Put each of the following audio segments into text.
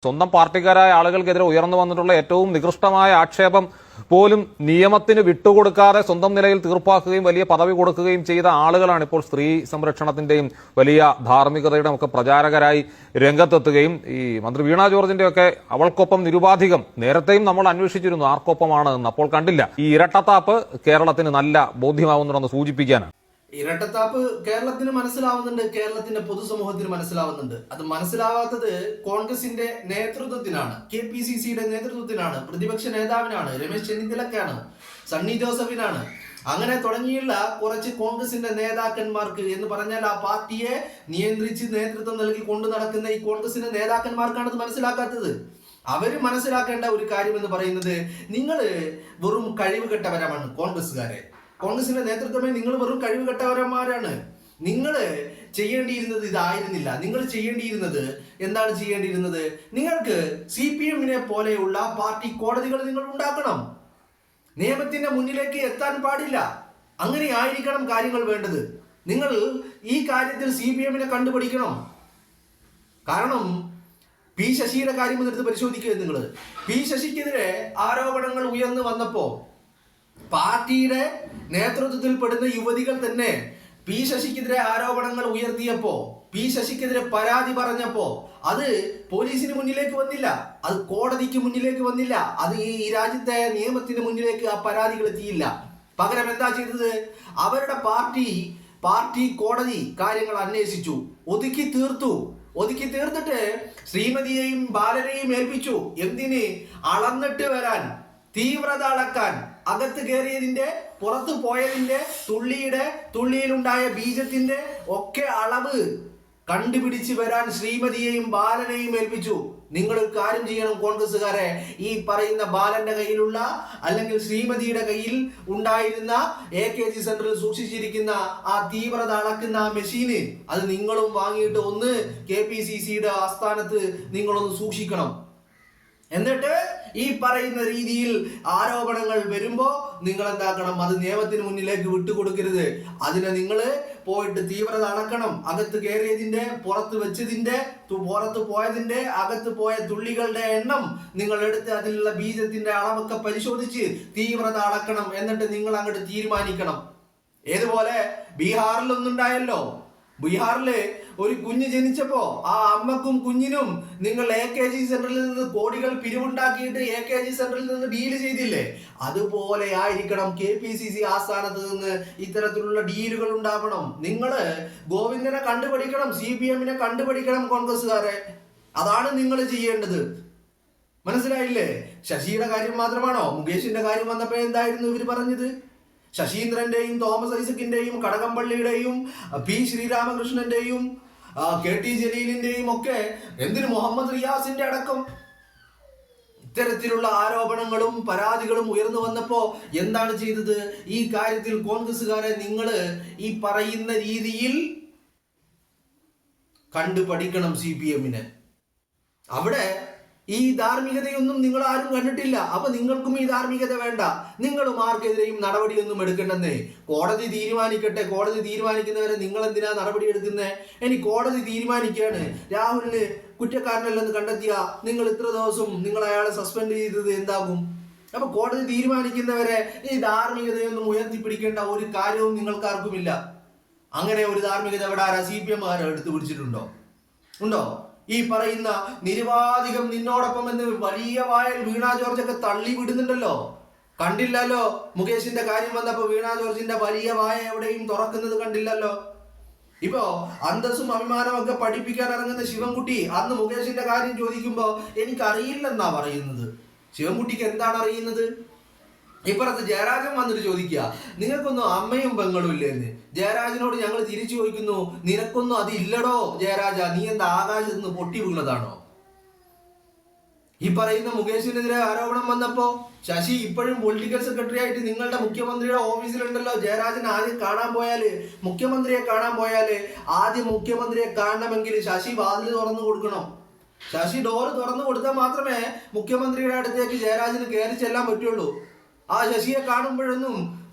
സ്വന്തം പാർട്ടിക്കാരായ ആളുകൾക്കെതിരെ ഉയർന്നു വന്നിട്ടുള്ള ഏറ്റവും നികൃഷ്ടമായ ആക്ഷേപം പോലും നിയമത്തിന് വിട്ടുകൊടുക്കാതെ സ്വന്തം നിലയിൽ തീർപ്പാക്കുകയും വലിയ പദവി കൊടുക്കുകയും ചെയ്ത ആളുകളാണ് ഇപ്പോൾ സ്ത്രീ സംരക്ഷണത്തിന്റെയും വലിയ ധാർമ്മികതയുടെ ഒക്കെ പ്രചാരകരായി രംഗത്തെത്തുകയും ഈ മന്ത്രി വീണ ജോർജിന്റെ ഒക്കെ അവൾക്കൊപ്പം നിരുപാധികം നേരത്തെയും നമ്മൾ അന്വേഷിച്ചിരുന്നു ആർക്കൊപ്പമാണ് എന്ന്, അപ്പോൾ കണ്ടില്ല. ഈ ഇരട്ടത്താപ്പ് കേരളത്തിന് നല്ല ബോധ്യമാവുന്നുണ്ടെന്ന് സൂചിപ്പിക്കാനാണ്. ഇരട്ടത്താപ്പ് കേരളത്തിന് മനസ്സിലാവുന്നുണ്ട്, കേരളത്തിന്റെ പൊതുസമൂഹത്തിന് മനസ്സിലാവുന്നുണ്ട്. അത് മനസ്സിലാവാത്തത് കോൺഗ്രസിന്റെ നേതൃത്വത്തിനാണ്, KPCCയുടെ നേതൃത്വത്തിനാണ്, പ്രതിപക്ഷ നേതാവിനാണ്, രമേശ് ചെന്നിത്തലക്കാണ്, സണ്ണി ജോസഫിനാണ്. അങ്ങനെ തുടങ്ങിയുള്ള കുറച്ച് കോൺഗ്രസിന്റെ നേതാക്കന്മാർക്ക് എന്ന് പറഞ്ഞാൽ ആ പാർട്ടിയെ നിയന്ത്രിച്ച് നേതൃത്വം നൽകി കൊണ്ടു നടക്കുന്ന ഈ കോൺഗ്രസിന്റെ നേതാക്കന്മാർക്കാണ് അത് മനസ്സിലാക്കാത്തത്. അവര് മനസ്സിലാക്കേണ്ട ഒരു കാര്യം എന്ന് പറയുന്നത്, നിങ്ങൾ വെറും കഴിവ് കെട്ടവരാണ് കോൺഗ്രസ്സുകാരെ. കോൺഗ്രസിന്റെ നേതൃത്വമേ നിങ്ങൾ വെറും കഴിവുകെട്ടവരന്മാരാണ്. നിങ്ങൾ ചെയ്യേണ്ടിയിരുന്നത് ഇതായിരുന്നില്ല. നിങ്ങൾ ചെയ്യേണ്ടിയിരുന്നത് എന്താണ് ചെയ്യേണ്ടിയിരുന്നത്? നിങ്ങൾക്ക് CPM-നെ പോലെയുള്ള പാർട്ടി കോടതികൾ നിങ്ങൾ ഉണ്ടാക്കണം. നിയമത്തിന്റെ മുന്നിലേക്ക് എത്താൻ പാടില്ല. അങ്ങനെ ആയിരിക്കണം കാര്യങ്ങൾ വേണ്ടത്. നിങ്ങൾ ഈ കാര്യത്തിൽ CPM-നെ കണ്ടുപിടിക്കണം. കാരണം P. ശശിയുടെ കാര്യം എടുത്ത് പരിശോധിക്കുക. നിങ്ങൾ P. ശശിക്കെതിരെ ആരോപണങ്ങൾ ഉയർന്നു വന്നപ്പോ പാർട്ടിയുടെ നേതൃത്വത്തിൽ പെടുന്ന യുവതികൾ തന്നെ P. ശശിക്കെതിരെ ആരോപണങ്ങൾ ഉയർത്തിയപ്പോ, P. ശശിക്കെതിരെ പരാതി പറഞ്ഞപ്പോ അത് പോലീസിന് മുന്നിലേക്ക് വന്നില്ല, അത് കോടതിക്ക് മുന്നിലേക്ക് വന്നില്ല, അത് ഈ രാജ്യത്തെ നിയമത്തിന് മുന്നിലേക്ക് ആ പരാതികൾ എത്തിയില്ല. പകരം എന്താ ചെയ്തത്? അവരുടെ പാർട്ടി കോടതി കാര്യങ്ങൾ അന്വേഷിച്ചു, ഒതുക്കി തീർത്തിട്ട് ശ്രീമതിയെയും ബാലനെയും ഏൽപ്പിച്ചു. എന്തിന്? അളന്നിട്ട് വരാൻ, തീവ്രത അളക്കാൻ, അകത്ത് കയറിയതിന്റെ പുറത്തു പോയതിന്റെ തുള്ളിയിലുണ്ടായ ബീജത്തിന്റെ ഒക്കെ അളവ് കണ്ടുപിടിച്ച് വരാൻ ശ്രീമതിയെയും ബാലനെയും ഏൽപ്പിച്ചു. നിങ്ങൾ ഒരു കാര്യം ചെയ്യണം കോൺഗ്രസ്സുകാരെ, ഈ പറയുന്ന ബാലന്റെ കയ്യിലുള്ള അല്ലെങ്കിൽ ശ്രീമതിയുടെ കയ്യിൽ ഉണ്ടായിരുന്ന AKG സെന്ററിൽ സൂക്ഷിച്ചിരിക്കുന്ന ആ തീവ്രത അളക്കുന്ന ആ മെഷീന് അത് നിങ്ങളും വാങ്ങിയിട്ട് ഒന്ന് KPCCയുടെ ആസ്ഥാനത്ത് നിങ്ങളൊന്ന് സൂക്ഷിക്കണം. എന്നിട്ട് ഈ പറയുന്ന രീതിയിൽ ആരോപണങ്ങൾ വരുമ്പോ നിങ്ങൾ എന്താക്കണം? അത് നിയമത്തിന് മുന്നിലേക്ക് വിട്ടുകൊടുക്കരുത്. അതിനെ നിങ്ങൾ പോയിട്ട് തീവ്രത അളക്കണം. അകത്ത് കയറിയതിന്റെ, പുറത്ത് വെച്ചതിന്റെ, പുറത്ത് പോയതിന്റെ, അകത്ത് പോയ തുള്ളികളുടെ എണ്ണം നിങ്ങൾ എടുത്ത് അതിലുള്ള ബീജത്തിന്റെ അളവൊക്കെ പരിശോധിച്ച് തീവ്രത അളക്കണം. എന്നിട്ട് നിങ്ങൾ അങ്ങോട്ട് തീരുമാനിക്കണം. ഏതുപോലെ ബീഹാറിൽ ഒന്നുണ്ടായല്ലോ. ബീഹാറില് ഒരു കുഞ്ഞ് ജനിച്ചപ്പോ ആ അമ്മക്കും കുഞ്ഞിനും നിങ്ങൾ AKG സെന്ററിൽ നിന്ന് കോടികൾ പിരിവുണ്ടാക്കിയിട്ട് AKG സെന്ററിൽ നിന്ന് ഡീല് ചെയ്തില്ലേ? അതുപോലെ ആയിരിക്കണം KPCC ആസ്ഥാനത്ത് നിന്ന് ഇത്തരത്തിലുള്ള ഡീലുകൾ ഉണ്ടാവണം. നിങ്ങള് ഗോവിന്ദനെ കണ്ടുപിടിക്കണം, CPM-നെ കണ്ടുപിടിക്കണം കോൺഗ്രസ്സുകാരെ. അതാണ് നിങ്ങൾ ചെയ്യേണ്ടത്. മനസ്സിലായില്ലേ? ശശിയുടെ കാര്യം മാത്രമാണോ? മുകേഷിന്റെ കാര്യം വന്നപ്പോ എന്തായിരുന്നു ഇവര് പറഞ്ഞത്? ശശീന്ദ്രന്റെയും തോമസ് ഐസക്കിന്റെയും കടകംപള്ളിയുടെയും P. ശ്രീരാമകൃഷ്ണന്റെയും KT ജലീലിന്റെയും ഒക്കെ, എന്തിന് മുഹമ്മദ് റിയാസിന്റെ അടക്കം ഇത്തരത്തിലുള്ള ആരോപണങ്ങളും പരാതികളും ഉയർന്നു വന്നപ്പോ എന്താണ് ചെയ്തത്? ഈ കാര്യത്തിൽ കോൺഗ്രസ്സുകാരെ നിങ്ങൾ ഈ പറയുന്ന രീതിയിൽ കണ്ടുപഠിക്കണം CPM-നെ. അവിടെ ഈ ധാർമ്മികതയൊന്നും നിങ്ങൾ ആരും കണ്ടിട്ടില്ല. അപ്പൊ നിങ്ങൾക്കും ഈ ധാർമ്മികത വേണ്ട. നിങ്ങളും ആർക്കെതിരെയും നടപടിയൊന്നും എടുക്കണ്ടെന്നേ. കോടതി തീരുമാനിക്കട്ടെ. കോടതി തീരുമാനിക്കുന്നവരെ നിങ്ങൾ എന്തിനാ നടപടി എടുക്കുന്നേ? ഇനി കോടതി തീരുമാനിക്കുകയാണ് രാഹുലിന് കുറ്റക്കാരനല്ലെന്ന് കണ്ടെത്തിയ നിങ്ങൾ ഇത്ര ദിവസം നിങ്ങൾ അയാളെ സസ്പെൻഡ് ചെയ്തത് എന്താകും? അപ്പൊ കോടതി തീരുമാനിക്കുന്നവരെ ഈ ധാർമ്മികതയൊന്നും ഉയർത്തിപ്പിടിക്കേണ്ട ഒരു കാര്യവും നിങ്ങൾക്കാർക്കുമില്ല. അങ്ങനെ ഒരു ധാർമ്മികത ഇവിടെ ആരാ CPM-കാരെ എടുത്തു ഉണ്ടോ? ഈ പറയുന്ന നിരുപാധികം നിന്നോടൊപ്പം എന്ന് വലിയ വായൽ വീണ ജോർജ് ഒക്കെ തള്ളി വിടുന്നുണ്ടല്ലോ. കണ്ടില്ലല്ലോ മുകേഷിന്റെ കാര്യം വന്നപ്പോ വീണ ജോർജിന്റെ വലിയ വായ എവിടെയും തുറക്കുന്നത് കണ്ടില്ലല്ലോ. ഇപ്പോ അന്തസ്സും അഭിമാനമൊക്കെ പഠിപ്പിക്കാൻ ഇറങ്ങുന്ന ശിവൻകുട്ടി അന്ന് മുകേഷിന്റെ കാര്യം ചോദിക്കുമ്പോ എനിക്കറിയില്ലെന്നാ പറയുന്നത്. ശിവൻകുട്ടിക്ക് എന്താണ് അറിയുന്നത്? ഇപ്പുറത്ത് ജയരാജൻ വന്നിട്ട് ചോദിക്കുക, നിങ്ങൾക്കൊന്നും അമ്മയും പെങ്ങളും ഇല്ലെന്ന്. ജയരാജനോട് ഞങ്ങൾ തിരിച്ചു ചോദിക്കുന്നു, നിനക്കൊന്നും അതില്ലടോ ജയരാജ, നീ എന്താ ആകാശത്ത് നിന്ന് പൊട്ടി വീണതാണോ? ഈ പറയുന്ന മുകേഷിനെതിരെ ആരോപണം വന്നപ്പോ ശശി ഇപ്പോഴും പൊളിറ്റിക്കൽ സെക്രട്ടറി ആയിട്ട് നിങ്ങളുടെ മുഖ്യമന്ത്രിയുടെ ഓഫീസിലുണ്ടല്ലോ. ജയരാജൻ ആദ്യം മുഖ്യമന്ത്രിയെ കാണാൻ പോയാല് ആദ്യം മുഖ്യമന്ത്രിയെ കാണണമെങ്കിൽ ശശി വാതിൽ തുറന്നു കൊടുക്കണം. ശശി ഡോറ് തുറന്നു കൊടുത്താൽ മാത്രമേ മുഖ്യമന്ത്രിയുടെ അടുത്തേക്ക് ജയരാജന് കയറി ചെല്ലാൻ പറ്റുള്ളൂ. ആ ശശിയെ കാണുമ്പോഴൊന്നും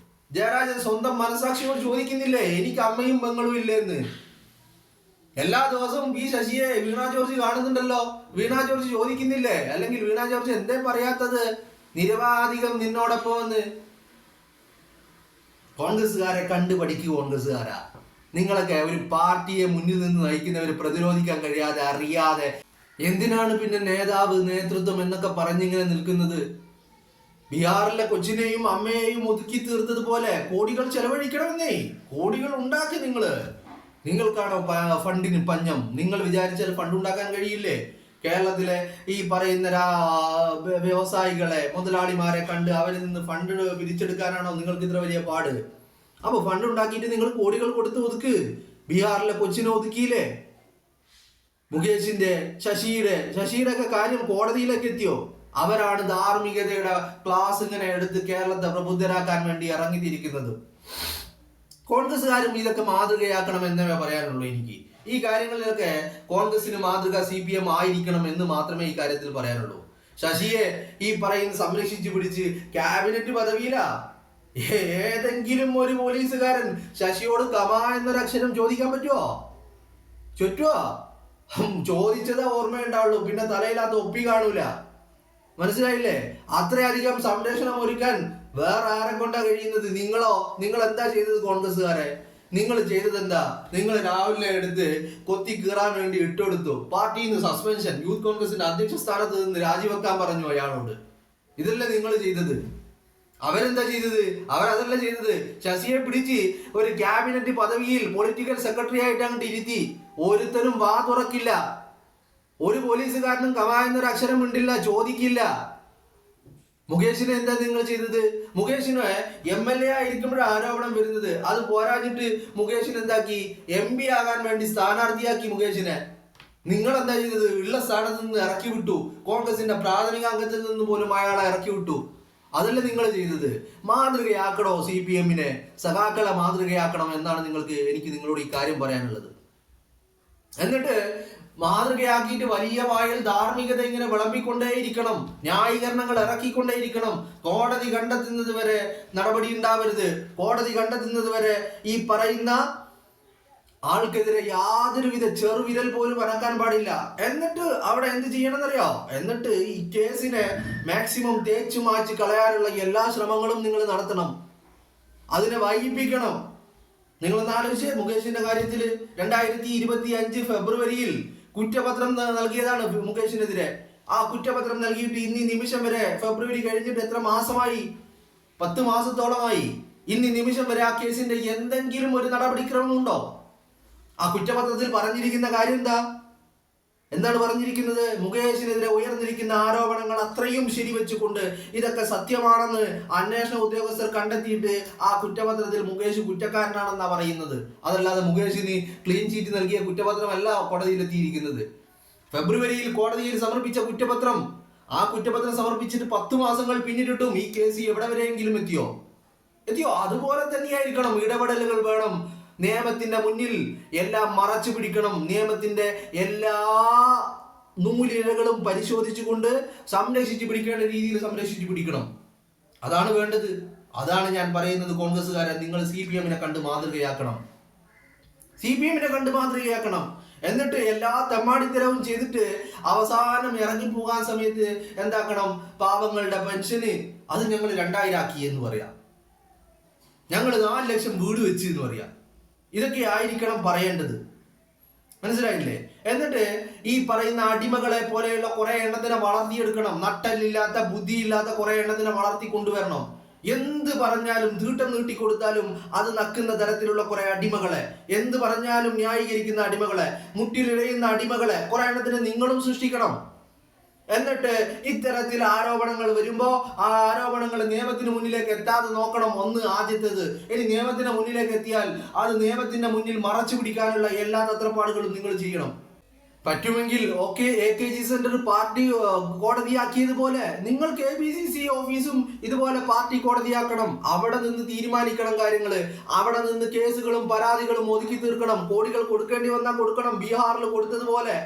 ജയരാജൻ സ്വന്തം മനസാക്ഷിയോട് ചോദിക്കുന്നില്ലേ എനിക്ക് അമ്മയും പെങ്ങളും ഇല്ലെന്ന്? എല്ലാ ദിവസവും ഈ ശശിയെ വീണ ജോർജ് കാണുന്നുണ്ടല്ലോ. വീണ ജോർജ് ചോദിക്കുന്നില്ലേ, അല്ലെങ്കിൽ വീണ ജോർജ് എന്തേ പറയാത്തത് നിരവാധികം നിന്നോടൊപ്പം എന്ന്? കോൺഗ്രസ്സുകാരെ കണ്ടു പഠിക്കൂ. കോൺഗ്രസ്സുകാരാ നിങ്ങളൊക്കെ ഒരു പാർട്ടിയെ മുന്നിൽ നിന്ന് നയിക്കുന്നവര് പ്രതിരോധിക്കാൻ കഴിയാതെ അറിയാതെ എന്തിനാണ് പിന്നെ നേതാവ് നേതൃത്വം എന്നൊക്കെ പറഞ്ഞിങ്ങനെ നിൽക്കുന്നത്? ബീഹാറിലെ കൊച്ചിനെയും അമ്മയെയും ഒതുക്കി തീർത്തതുപോലെ കോടികൾ ചെലവഴിക്കണമെന്നേ. കോടികൾ ഉണ്ടാക്കി നിങ്ങൾക്കാണോ ഫണ്ടിന് പഞ്ഞം? നിങ്ങൾ വിചാരിച്ചാൽ ഫണ്ട് ഉണ്ടാക്കാൻ കഴിയില്ലേ? കേരളത്തിലെ ഈ പറയുന്ന വ്യവസായികളെ മുതലാളിമാരെ കണ്ട് അവരിൽ നിന്ന് ഫണ്ട് പിരിച്ചെടുക്കാനാണോ നിങ്ങൾക്ക് ഇത്ര വലിയ പാട്? അപ്പൊ ഫണ്ട് ഉണ്ടാക്കിയിട്ട് നിങ്ങൾ കോടികൾ കൊടുത്ത് ഒതുക്ക്. ബീഹാറിലെ കൊച്ചിനെ ഒതുക്കിയില്ലേ? മുകേഷിന്റെ ശശിയുടെ ഒക്കെ കാര്യം കോടതിയിലേക്ക് എത്തിയോ? അവരാണ് ധാർമ്മികതയുടെ ക്ലാസ് ഇങ്ങനെ എടുത്ത് കേരളത്തെ പ്രബുദ്ധരാക്കാൻ വേണ്ടി ഇറങ്ങിത്തിരിക്കുന്നത്. കോൺഗ്രസ്സുകാരും ഇതൊക്കെ മാതൃകയാക്കണം എന്നേ പറയാനുള്ളൂ എനിക്ക്. ഈ കാര്യങ്ങളിലൊക്കെ കോൺഗ്രസിന് മാതൃക CPM ആയിരിക്കണം എന്ന് മാത്രമേ ഈ കാര്യത്തിൽ പറയാനുള്ളൂ. ശശിയെ ഈ പറയുന്ന സംരക്ഷിച്ചു പിടിച്ച് ക്യാബിനറ്റ് പദവിയിലാ. ഏതെങ്കിലും ഒരു പോലീസുകാരൻ ശശിയോട് കമാ എന്നൊരക്ഷരം ചോദിക്കാൻ പറ്റുമോ? ചോദിച്ചതേ ഓർമ്മയുണ്ടാവുള്ളൂ, പിന്നെ തലയിലാത്ത ഒപ്പി കാണൂല. മനസ്സിലായില്ലേ? അത്രയധികം സംരക്ഷണം ഒരുക്കാൻ വേറെ ആരെ കൊണ്ടാ കഴിയുന്നത്? നിങ്ങൾ എന്താ ചെയ്തത്? കോൺഗ്രസ്സുകാരെ നിങ്ങൾ ചെയ്തത് എന്താ? നിങ്ങൾ രാവിലെ എടുത്ത് കൊത്തി കീറാൻ വേണ്ടി ഇട്ടുകൊടുത്തു. പാർട്ടിയിൽ നിന്ന് സസ്പെൻഷൻ, യൂത്ത് കോൺഗ്രസിന്റെ അധ്യക്ഷ സ്ഥാനത്ത് നിന്ന് രാജിവെക്കാൻ പറഞ്ഞു അയാളോട്. ഇതല്ലേ നിങ്ങൾ ചെയ്തത്? അവരെന്താ ചെയ്തത്? അവരതല്ല ചെയ്തത്. ശശിയെ പിടിച്ച് ഒരു ക്യാബിനറ്റ് പദവിയിൽ പൊളിറ്റിക്കൽ സെക്രട്ടറി ആയിട്ട് അങ്ങോട്ട് ഇരുത്തി. ഒരുത്തനും വാ തുറക്കില്ല. ഒരു പോലീസുകാരനും കമാ എന്നൊരു അക്ഷരം ഉണ്ടില്ല, ചോദിക്കില്ല. മുകേഷിനെ എന്താ നിങ്ങൾ ചെയ്തത്? മുകേഷിന് MLA ആയിരിക്കുമ്പോഴാണ് ആരോപണം വരുന്നത്. അത് പോരാഞ്ഞിട്ട് മുകേഷിന് എന്താക്കി? MP ആകാൻ വേണ്ടി സ്ഥാനാർത്ഥിയാക്കി മുകേഷിനെ. നിങ്ങൾ എന്താ ചെയ്തത്? ഉള്ള സ്ഥാനത്ത് നിന്ന് ഇറക്കി വിട്ടു. കോൺഗ്രസിന്റെ പ്രാഥമിക അംഗത്തിൽ നിന്ന് പോലും അയാളെ ഇറക്കി വിട്ടു. അതല്ല നിങ്ങൾ ചെയ്തത്. മാതൃകയാക്കണോ CPMനെ? സഖാക്കളെ മാതൃകയാക്കണം എന്നാണ് എനിക്ക് നിങ്ങളോട് ഈ കാര്യം പറയാനുള്ളത്. എന്നിട്ട് മാതൃകയാക്കിയിട്ട് വലിയ വായിൽ ധാർമ്മികത ഇങ്ങനെ വിളമ്പിക്കൊണ്ടേയിരിക്കണം, ന്യായീകരണങ്ങൾ ഇറക്കിക്കൊണ്ടേയിരിക്കണം. കോടതി കണ്ടെത്തുന്നത് വരെ നടപടി ഉണ്ടാവരുത്. കോടതി കണ്ടെത്തുന്നത് വരെ ഈ പറയുന്ന ആൾക്കെതിരെ യാതൊരുവിധ ചെറുവിരൽ പോലും അനക്കാൻ പാടില്ല. എന്നിട്ട് അവിടെ എന്ത് ചെയ്യണമെന്നറിയോ? എന്നിട്ട് ഈ കേസിനെ മാക്സിമം തേച്ചു മാച്ച് കളയാനുള്ള എല്ലാ ശ്രമങ്ങളും നിങ്ങൾ നടത്തണം. അതിനെ വൈകിപ്പിക്കണം. നിങ്ങളൊന്ന് ആലോചിച്ച്, മുകേഷിന്റെ കാര്യത്തിൽ 2025 ഫെബ്രുവരിയിൽ കുറ്റപത്രം നൽകിയതാണ് മുകേഷിനെതിരെ. ആ കുറ്റപത്രം നൽകിയിട്ട് ഇന്ന് നിമിഷം വരെ, ഫെബ്രുവരി കഴിഞ്ഞിട്ട് എത്ര മാസമായി? 10 മാസത്തോളമായി. ഇന്ന് നിമിഷം വരെ ആ കേസിന്റെ എന്തെങ്കിലും ഒരു നടപടിക്രമമുണ്ടോ? ആ കുറ്റപത്രത്തിൽ പറഞ്ഞിരിക്കുന്ന കാര്യം എന്താണ് പറഞ്ഞിരിക്കുന്നത്? മുകേഷിനെതിരെ ഉയർന്നിരിക്കുന്ന ആരോപണങ്ങൾ അത്രയും ശരിവെച്ചുകൊണ്ട് ഇതൊക്കെ സത്യമാണെന്ന് അന്വേഷണ ഉദ്യോഗസ്ഥർ കണ്ടെത്തിയിട്ട് ആ കുറ്റപത്രത്തിൽ മുകേഷ് കുറ്റക്കാരനാണെന്നാണ് പറയുന്നത്. അതല്ലാതെ മുകേഷിന് ക്ലീൻ ചീറ്റ് നൽകിയ കുറ്റപത്രമല്ല കോടതിയിലെത്തിയിരിക്കുന്നത്. ഫെബ്രുവരിയിൽ കോടതിയിൽ സമർപ്പിച്ച കുറ്റപത്രം, ആ കുറ്റപത്രം സമർപ്പിച്ചിട്ട് 10 മാസങ്ങൾ പിന്നിട്ടിട്ടും ഈ കേസ് എവിടെ വരെയെങ്കിലും എത്തിയോ? അതുപോലെ തന്നെയായിരിക്കണം. ഇടപെടലുകൾ വേണം. നിയമത്തിന്റെ മുന്നിൽ എല്ലാം മറച്ചു പിടിക്കണം. നിയമത്തിന്റെ എല്ലാ നൂലിഴകളും പരിശോധിച്ചുകൊണ്ട് സംരക്ഷിച്ചു പിടിക്കേണ്ട രീതിയിൽ സംരക്ഷിച്ചു പിടിക്കണം. അതാണ് വേണ്ടത്. അതാണ് ഞാൻ പറയുന്നത്. കോൺഗ്രസ്സുകാരെ, നിങ്ങൾ CPMനെ കണ്ട് മാതൃകയാക്കണം. എന്നിട്ട് എല്ലാ തെമ്മാടിത്തരവും ചെയ്തിട്ട് അവസാനം ഇറങ്ങിപ്പോകാൻ സമയത്ത് എന്താക്കണം? പാവങ്ങളുടെ പെൻഷന് അത് ഞങ്ങൾ 2000 ആക്കി എന്ന് പറയാം, ഞങ്ങൾ 4 ലക്ഷം വീട് വെച്ച് എന്ന് പറയാം. ഇതൊക്കെ ആയിരിക്കണം പറയേണ്ടത്. മനസ്സിലായില്ലേ? എന്നിട്ട് ഈ പറയുന്ന അടിമകളെ പോലെയുള്ള കുറെ എണ്ണത്തിനെ വളർത്തിയെടുക്കണം. നട്ടലില്ലാത്ത, ബുദ്ധിയില്ലാത്ത കുറെ എണ്ണത്തിനെ വളർത്തി കൊണ്ടുവരണം. എന്ത് പറഞ്ഞാലും, തീട്ടം നീട്ടിക്കൊടുത്താലും അത് നക്കുന്ന തരത്തിലുള്ള കുറെ അടിമകളെ, എന്ത് പറഞ്ഞാലും ന്യായീകരിക്കുന്ന അടിമകളെ, മുട്ടിലിഴയുന്ന അടിമകളെ കുറെ എണ്ണത്തിന് നിങ്ങളും സൃഷ്ടിക്കണം. എന്നിട്ട് ഇത്തരത്തിൽ ആരോപണങ്ങൾ വരുമ്പോ ആ ആരോപണങ്ങൾ നിയമത്തിന് മുന്നിലേക്ക് എത്താതെ നോക്കണം. ആദ്യത്തേത്. ഇനി നിയമത്തിന് മുന്നിലേക്ക് എത്തിയാൽ അത് നിയമത്തിന്റെ മുന്നിൽ മറച്ചു പിടിക്കാനുള്ള എല്ലാ തത്രപ്പാടുകളും നിങ്ങൾ ചെയ്യണം. പറ്റുമെങ്കിൽ AKG സെന്റർ പാർട്ടി കോടതിയാക്കിയതുപോലെ നിങ്ങൾ KPCC ഓഫീസും ഇതുപോലെ പാർട്ടി കോടതിയാക്കണം. അവിടെ നിന്ന് തീരുമാനിക്കണം കാര്യങ്ങള്. അവിടെ നിന്ന് കേസുകളും പരാതികളും ഒതുക്കി തീർക്കണം. കോടികൾ കൊടുക്കേണ്ടി വന്നാൽ കൊടുക്കണം. ബീഹാറിൽ കൊടുത്തതുപോലെ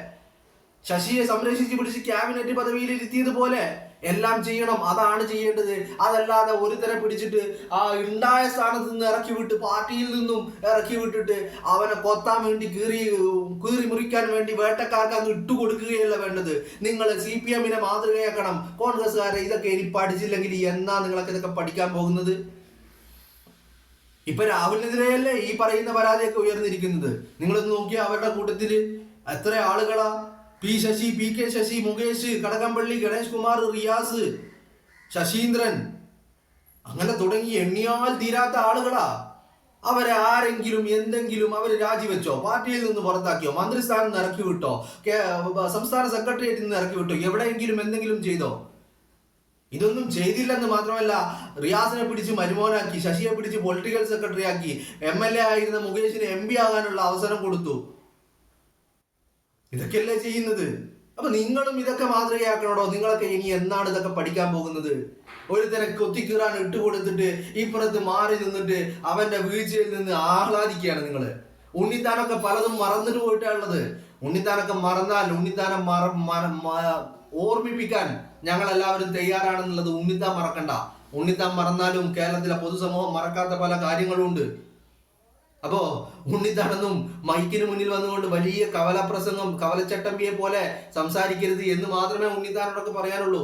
ശശിയെ സംരക്ഷിച്ച് പിടിച്ച് ക്യാബിനറ്റ് പദവിയിൽ ഇരുത്തിയതുപോലെ എല്ലാം ചെയ്യണം. അതാണ് ചെയ്യേണ്ടത്. അതല്ലാതെ ഒരുത്തരെ പിടിച്ചിട്ട് ആ ഉണ്ടായ സ്ഥാനത്ത് നിന്ന് ഇറക്കി വിട്ട്, പാർട്ടിയിൽ നിന്നും ഇറക്കി വിട്ടിട്ട് അവനെ കൊത്താൻ വേണ്ടി കീറി മുറിക്കാൻ വേണ്ടി വേട്ടക്കാർക്ക് അങ്ങ് ഇട്ടുകൊടുക്കുകയല്ല വേണ്ടത്. നിങ്ങൾ CPM മാതൃകയാക്കണം. കോൺഗ്രസ്സുകാരെ ഇതൊക്കെ ഇനി പഠിച്ചില്ലെങ്കിൽ എന്നാ നിങ്ങളൊക്കെ ഇതൊക്കെ പഠിക്കാൻ പോകുന്നത്? ഇപ്പൊ രാഹുലിനെതിരെയല്ലേ ഈ പറയുന്ന പരാതിയൊക്കെ ഉയർന്നിരിക്കുന്നത്. നിങ്ങളൊന്ന് നോക്കിയാൽ അവരുടെ കൂട്ടത്തിൽ എത്ര ആളുകളാ? ശശി, PK ശശി, മുകേഷ്, കടകംപള്ളി, ഗണേഷ് കുമാർ, റിയാസ്, ശശീന്ദ്രൻ, അങ്ങനെ തുടങ്ങി എണ്ണിയാൽ തീരാത്ത ആളുകളാ. അവരെ ആരെങ്കിലും എന്തെങ്കിലും അവര് രാജിവെച്ചോ? പാർട്ടിയിൽ നിന്ന് പുറത്താക്കിയോ? മന്ത്രിസ്ഥാനം നിന്ന് ഇറക്കി വിട്ടോ? സംസ്ഥാന സെക്രട്ടേറിയറ്റിൽ നിന്ന് ഇറക്കി വിട്ടോ? എവിടെയെങ്കിലും എന്തെങ്കിലും ചെയ്തോ? ഇതൊന്നും ചെയ്തില്ലെന്ന് മാത്രമല്ല, റിയാസിനെ പിടിച്ച് മരുമോനാക്കി, ശശിയെ പിടിച്ച് പൊളിറ്റിക്കൽ സെക്രട്ടറി ആക്കി, MLA ആയിരുന്ന മുകേഷിന് MP ആകാനുള്ള അവസരം കൊടുത്തു. ഇതൊക്കെയല്ലേ ചെയ്യുന്നത്? അപ്പൊ നിങ്ങളും ഇതൊക്കെ മാതൃകയാക്കണോടോ? നിങ്ങളൊക്കെ ഇനി എന്നാണ് ഇതൊക്കെ പഠിക്കാൻ പോകുന്നത്? ഒരുത്തരെ കൊത്തിക്കീറാൻ ഇട്ടുകൊടുത്തിട്ട് ഇപ്പുറത്ത് മാറി നിന്നിട്ട് അവന്റെ വീഴ്ചയിൽ നിന്ന് ആഹ്ലാദിക്കുകയാണ് നിങ്ങള്. ഉണ്ണിത്താനൊക്കെ പലതും മറന്നിട്ട് പോയിട്ടുള്ളത്. ഉണ്ണിത്താനൊക്കെ മറന്നാൽ ഉണ്ണിത്താനം ഓർമ്മിപ്പിക്കാൻ ഞങ്ങൾ എല്ലാവരും തയ്യാറാണെന്നുള്ളത് ഉണ്ണിത്താൻ മറക്കണ്ട. ഉണ്ണിത്താൻ മറന്നാലും കേരളത്തിലെ പൊതുസമൂഹം മറക്കാത്ത പല കാര്യങ്ങളും ഉണ്ട്. അപ്പോ ഉണ്ണിത്താനൊന്നും മൈക്കിന് മുന്നിൽ വന്നുകൊണ്ട് വലിയ കവലപ്രസംഗം, കവലച്ചട്ടമ്പിയെ പോലെ സംസാരിക്കരുത് എന്ന് മാത്രമേ ഉണ്ണിത്താനോടൊക്കെ പറയാനുള്ളൂ.